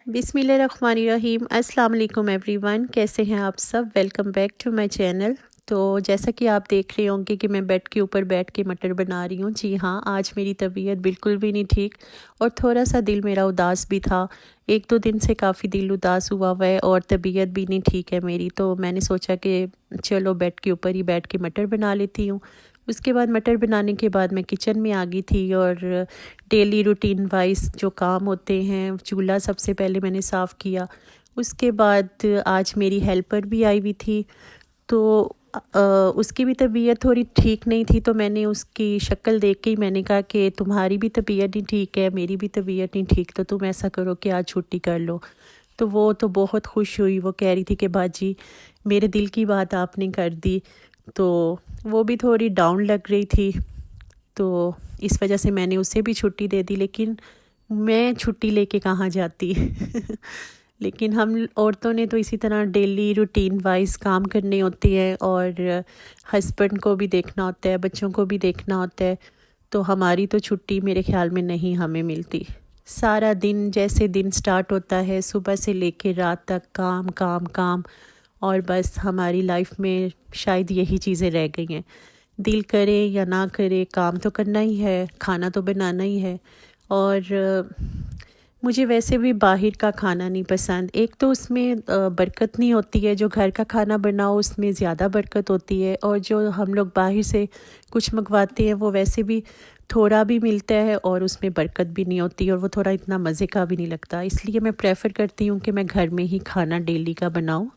बिस्मिल्लाहिर्रहमानिर्रहीम। अस्सलाम वालेकुम एवरीवन, कैसे हैं आप सब। Welcome back to my channel. तो जैसा कि आप देख रहे होंगे कि मैं बेड के ऊपर बैठ के मटर बना रही हूँ। जी हाँ, आज मेरी तबीयत बिल्कुल भी नहीं ठीक और थोड़ा सा दिल मेरा उदास भी था। एक दो दिन से काफ़ी दिल उदास हुआ हुआ है और तबीयत भी नहीं ठीक है मेरी। तो मैंने सोचा कि चलो बेड के ऊपर ही बैठ के मटर बना लेती हूँ। उसके बाद मटर बनाने के बाद मैं किचन में आ गई थी और डेली रूटीन वाइज जो काम होते हैं, चूल्हा सबसे पहले मैंने साफ़ किया। उसके बाद आज मेरी हेल्पर भी आई हुई थी, तो उसकी भी तबीयत थोड़ी ठीक नहीं थी। तो मैंने उसकी शक्ल देख के ही मैंने कहा कि तुम्हारी भी तबीयत नहीं ठीक है, मेरी भी तबीयत नहीं ठीक, तो तुम ऐसा करो कि आज छुट्टी कर लो। तो वो तो बहुत खुश हुई, वो कह रही थी कि बाजी मेरे दिल की बात आपने कर दी। तो वो भी थोड़ी डाउन लग रही थी, तो इस वजह से मैंने उसे भी छुट्टी दे दी। लेकिन मैं छुट्टी लेके कहाँ जाती लेकिन हम औरतों ने तो इसी तरह डेली रूटीन वाइज काम करने होते हैं और हस्बैंड को भी देखना होता है, बच्चों को भी देखना होता है। तो हमारी तो छुट्टी मेरे ख्याल में नहीं हमें मिलती। सारा दिन जैसे दिन स्टार्ट होता है सुबह से लेके रात तक काम काम काम, और बस हमारी लाइफ में शायद यही चीज़ें रह गई हैं। दिल करे या ना करे काम तो करना ही है, खाना तो बनाना ही है। और मुझे वैसे भी बाहर का खाना नहीं पसंद। एक तो उसमें बरकत नहीं होती है, जो घर का खाना बनाओ उसमें ज़्यादा बरकत होती है, और जो हम लोग बाहर से कुछ मंगवाते हैं वो वैसे भी थोड़ा भी मिलता है और उसमें बरकत भी नहीं होती और वो थोड़ा इतना मज़े का भी नहीं लगता। इसलिए मैं प्रेफर करती हूँ कि मैं घर में ही खाना डेली का बनाऊँ।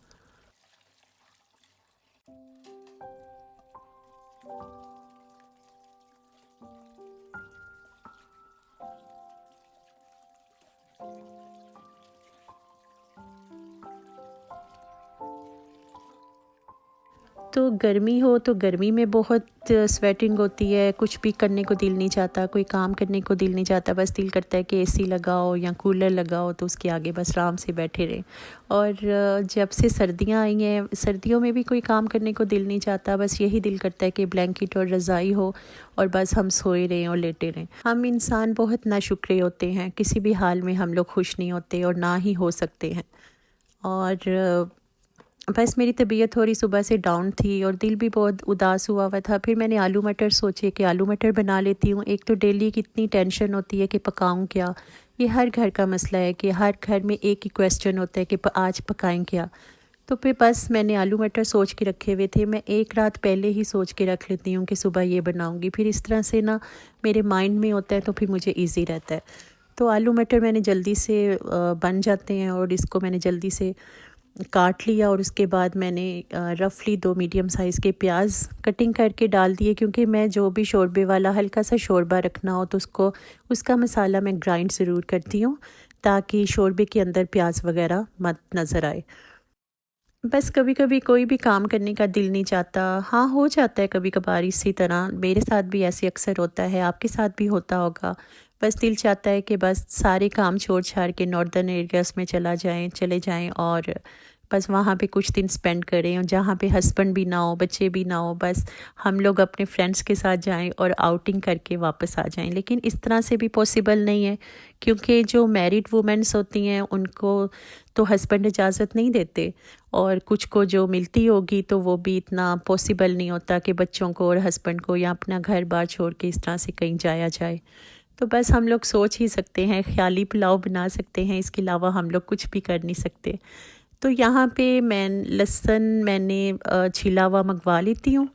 तो गर्मी हो तो गर्मी में बहुत स्वेटिंग होती है, कुछ भी करने को दिल नहीं चाहता, कोई काम करने को दिल नहीं चाहता। बस दिल करता है कि एसी लगाओ या कूलर लगाओ तो उसके आगे बस आराम से बैठे रहें। और जब से सर्दियां आई हैं, सर्दियों में भी कोई काम करने को दिल नहीं चाहता, बस यही दिल करता है कि ब्लैंकेट और रज़ाई हो और बस हम सोए रहें और लेटे रहें। हम इंसान बहुत नाशुक्रे होते हैं, किसी भी हाल में हम लोग खुश नहीं होते और ना ही हो सकते हैं। और बस मेरी तबीयत थोड़ी सुबह से डाउन थी और दिल भी बहुत उदास हुआ हुआ था। फिर मैंने आलू मटर सोचे कि आलू मटर बना लेती हूँ। एक तो डेली कितनी टेंशन होती है कि पकाऊँ क्या। ये हर घर का मसला है कि हर घर में एक ही क्वेश्चन होता है कि आज पकाएं क्या। तो फिर बस मैंने आलू मटर सोच के रखे हुए थे। मैं एक रात पहले ही सोच के रख लेती हूँ कि सुबह ये बनाऊँगी। फिर इस तरह से ना मेरे माइंड में होता है तो फिर मुझे ईजी रहता है। तो आलू मटर मैंने जल्दी से बन जाते हैं और इसको मैंने जल्दी से काट लिया। और उसके बाद मैंने रफ़ली 2 मीडियम साइज़ के प्याज कटिंग करके डाल दिए, क्योंकि मैं जो भी शोरबे वाला हल्का सा शोरबा रखना हो तो उसका मसाला मैं ग्राइंड ज़रूर करती हूँ, ताकि शोरबे के अंदर प्याज वगैरह मत नज़र आए। बस कभी कभी कोई भी काम करने का दिल नहीं चाहता। हाँ, हो जाता है कभी कभार, इसी तरह मेरे साथ भी ऐसे अक्सर होता है, आपके साथ भी होता होगा। बस दिल चाहता है कि बस सारे काम छोड़ छाड़ के नॉर्दर्न एरियाज़ में चले जाएं और बस वहाँ पे कुछ दिन स्पेंड करें, और जहाँ पे हस्बैंड भी ना हो, बच्चे भी ना हो, बस हम लोग अपने फ्रेंड्स के साथ जाएं और आउटिंग करके वापस आ जाएं। लेकिन इस तरह से भी पॉसिबल नहीं है, क्योंकि जो मैरिड वुमेन्स होती हैं उनको तो हस्बैंड इजाज़त नहीं देते, और कुछ को जो मिलती होगी तो वो भी इतना पॉसिबल नहीं होता कि बच्चों को और हस्बैंड को या अपना घर बार छोड़ के इस तरह से कहीं जाया जाए। तो बस हम लोग सोच ही सकते हैं, ख्याली पुलाव बना सकते हैं, इसके अलावा हम लोग कुछ भी कर नहीं सकते। तो यहाँ पे लहसुन मैंने छिला हुआ मंगवा लेती हूँ।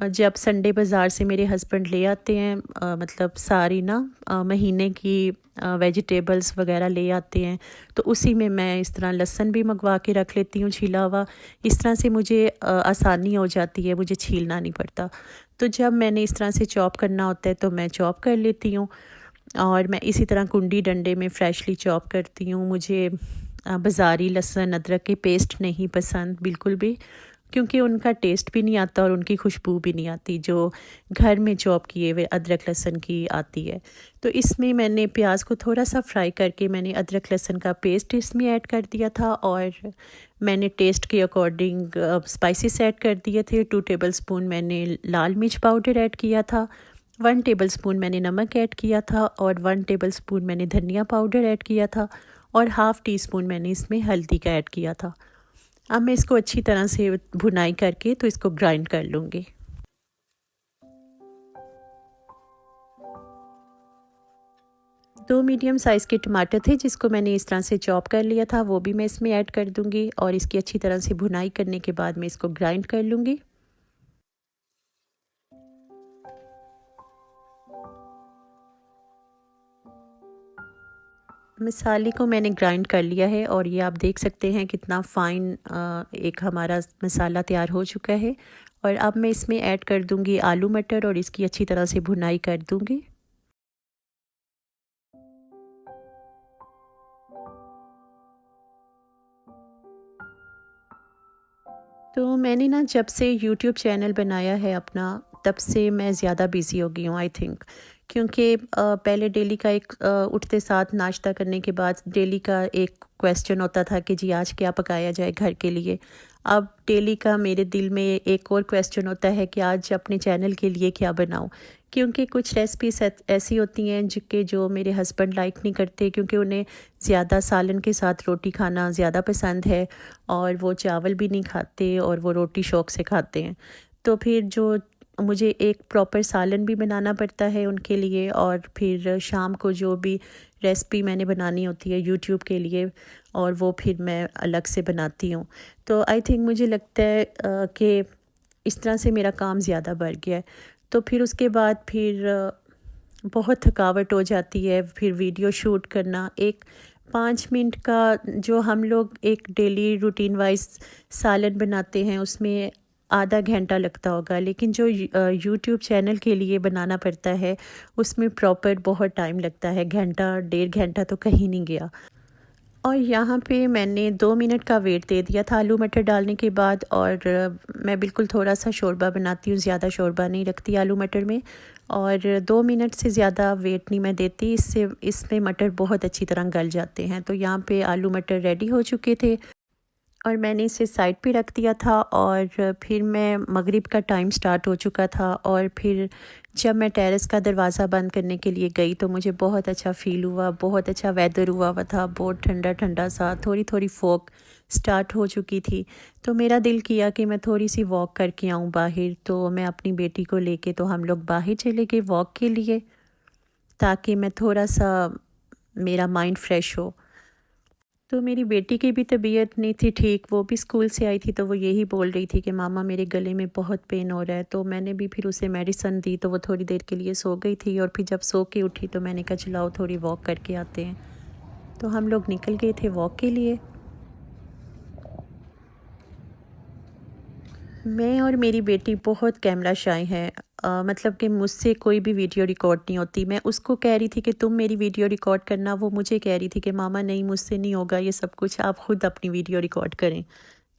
जब संडे बाज़ार से मेरे हस्बैंड ले आते हैं, मतलब सारी ना महीने की वेजिटेबल्स वगैरह ले आते हैं, तो उसी में मैं इस तरह लहसुन भी मंगवा के रख लेती हूँ छिला हुआ। इस तरह से मुझे आसानी हो जाती है, मुझे छीलना नहीं पड़ता। तो जब मैंने इस तरह से चॉप करना होता है तो मैं चॉप कर लेती हूँ, और मैं इसी तरह कुंडी डंडे में फ्रेशली चॉप करती हूँ। मुझे बाज़ारी लहसुन अदरक की पेस्ट नहीं पसंद बिल्कुल भी, क्योंकि उनका टेस्ट भी नहीं आता और उनकी खुशबू भी नहीं आती जो घर में चॉप किए हुए अदरक लहसुन की आती है। तो इसमें मैंने प्याज को थोड़ा सा फ्राई करके मैंने अदरक लहसुन का पेस्ट इसमें ऐड कर दिया था, और मैंने टेस्ट के अकॉर्डिंग स्पाइसेस ऐड कर दिए थे। 2 टेबलस्पून मैंने लाल मिर्च पाउडर ऐड किया था, 1 टेबलस्पून मैंने नमक ऐड किया था, और 1 टेबलस्पून मैंने धनिया पाउडर ऐड किया था, और हाफ़ टी स्पून मैंने इसमें हल्दी का ऐड किया था। अब मैं इसको अच्छी तरह से भुनाई करके तो इसको ग्राइंड कर लूँगी। 2 मीडियम साइज़ के टमाटर थे जिसको मैंने इस तरह से चॉप कर लिया था, वो भी मैं इसमें ऐड कर दूँगी और इसकी अच्छी तरह से भुनाई करने के बाद मैं इसको ग्राइंड कर लूँगी। मसाले को मैंने ग्राइंड कर लिया है और ये आप देख सकते हैं कितना फ़ाइन एक हमारा मसाला तैयार हो चुका है। और अब मैं इसमें ऐड कर दूँगी आलू मटर और इसकी अच्छी तरह से भुनाई कर दूँगी। तो मैंने ना जब से यूट्यूब चैनल बनाया है अपना, तब से मैं ज़्यादा बिज़ी हो गई हूँ आई थिंक। क्योंकि पहले डेली का एक उठते साथ नाश्ता करने के बाद डेली का एक क्वेश्चन होता था कि जी आज क्या पकाया जाए घर के लिए। अब डेली का मेरे दिल में एक और क्वेश्चन होता है कि आज अपने चैनल के लिए क्या बनाऊँ। क्योंकि कुछ रेसिपीज ऐसी होती हैं जो मेरे हस्बैंड लाइक नहीं करते, क्योंकि उन्हें ज़्यादा सालन के साथ रोटी खाना ज़्यादा पसंद है और वो चावल भी नहीं खाते और वो रोटी शौक़ से खाते हैं। तो फिर जो मुझे एक प्रॉपर सालन भी बनाना पड़ता है उनके लिए, और फिर शाम को जो भी रेसिपी मैंने बनानी होती है यूट्यूब के लिए, और वो फिर मैं अलग से बनाती हूँ। तो आई थिंक मुझे लगता है कि इस तरह से मेरा काम ज़्यादा बढ़ गया है। तो फिर उसके बाद फिर बहुत थकावट हो जाती है। फिर वीडियो शूट करना, एक 5 मिनट का जो हम लोग एक डेली रूटीन वाइज सालन बनाते हैं उसमें आधा घंटा लगता होगा, लेकिन जो यूट्यूब चैनल के लिए बनाना पड़ता है उसमें प्रॉपर बहुत टाइम लगता है, घंटा 1.5 घंटा तो कहीं नहीं गया। और यहाँ पे मैंने 2 मिनट का वेट दे दिया था आलू मटर डालने के बाद, और मैं बिल्कुल थोड़ा सा शोरबा बनाती हूँ, ज़्यादा शोरबा नहीं रखती आलू मटर में, और 2 मिनट से ज़्यादा वेट नहीं मैं देती, इससे इसमें मटर बहुत अच्छी तरह गल जाते हैं। तो यहाँ पे आलू मटर रेडी हो चुके थे और मैंने इसे साइड पे रख दिया था। और फिर मैं मगरिब का टाइम स्टार्ट हो चुका था, और फिर जब मैं टेरेस का दरवाज़ा बंद करने के लिए गई तो मुझे बहुत अच्छा फ़ील हुआ, बहुत अच्छा वेदर हुआ था, बहुत ठंडा ठंडा सा, थोड़ी थोड़ी फॉग स्टार्ट हो चुकी थी। तो मेरा दिल किया कि मैं थोड़ी सी वॉक करके आऊँ बाहर। तो मैं अपनी बेटी को लेके तो हम लोग बाहर चले गए वॉक के लिए, ताकि मैं थोड़ा सा मेरा माइंड फ्रेश हो। तो मेरी बेटी की भी तबीयत नहीं थी ठीक, वो भी स्कूल से आई थी, तो वो यही बोल रही थी कि मामा मेरे गले में बहुत पेन हो रहा है। तो मैंने भी फिर उसे मेडिसिन दी, तो वो थोड़ी देर के लिए सो गई थी, और फिर जब सो के उठी तो मैंने कहा चलाओ थोड़ी वॉक करके आते हैं। तो हम लोग निकल गए थे वॉक के लिए। मैं और मेरी बेटी बहुत कैमरा शाय हैं। मतलब कि मुझसे कोई भी वीडियो रिकॉर्ड नहीं होती। मैं उसको कह रही थी कि तुम मेरी वीडियो रिकॉर्ड करना, वो मुझे कह रही थी कि मामा नहीं मुझसे नहीं होगा ये सब कुछ, आप ख़ुद अपनी वीडियो रिकॉर्ड करें।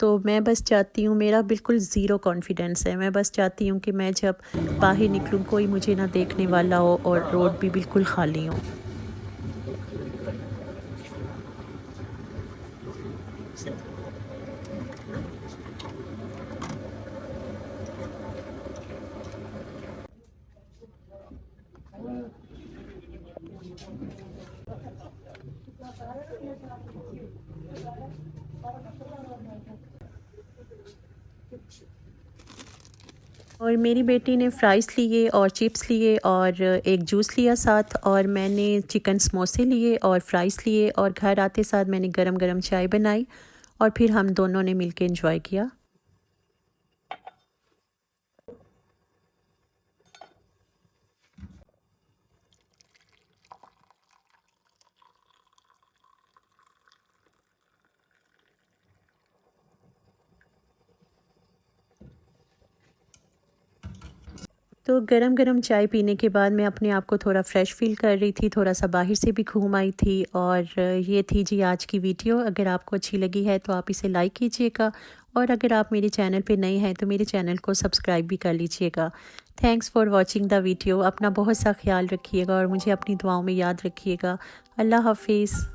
तो मैं बस चाहती हूँ, मेरा बिल्कुल ज़ीरो कॉन्फिडेंस है, मैं बस चाहती हूँ कि मैं जब बाहर निकलूँ कोई मुझे ना देखने वाला हो और रोड भी बिल्कुल खाली हो। और मेरी बेटी ने फ़्राइज़ लिए और चिप्स लिए और एक जूस लिया साथ, और मैंने चिकन समोसे लिए और फ़्राइज़ लिए, और घर आते साथ मैंने गरम गरम चाय बनाई और फिर हम दोनों ने मिलके एंजॉय किया। तो गरम-गरम चाय पीने के बाद मैं अपने आप को थोड़ा फ्रेश फ़ील कर रही थी, थोड़ा-सा बाहर से भी घूम आई थी, और ये थी जी आज की वीडियो। अगर आपको अच्छी लगी है तो आप इसे लाइक कीजिएगा, और अगर आप मेरे चैनल पे नए हैं तो मेरे चैनल को सब्सक्राइब भी कर लीजिएगा। Thanks for watching the video. अपना बहुत सा ख्याल रखिएगा और मुझे अपनी दुआओं में याद रखिएगा। अल्लाह हाफ़िज़।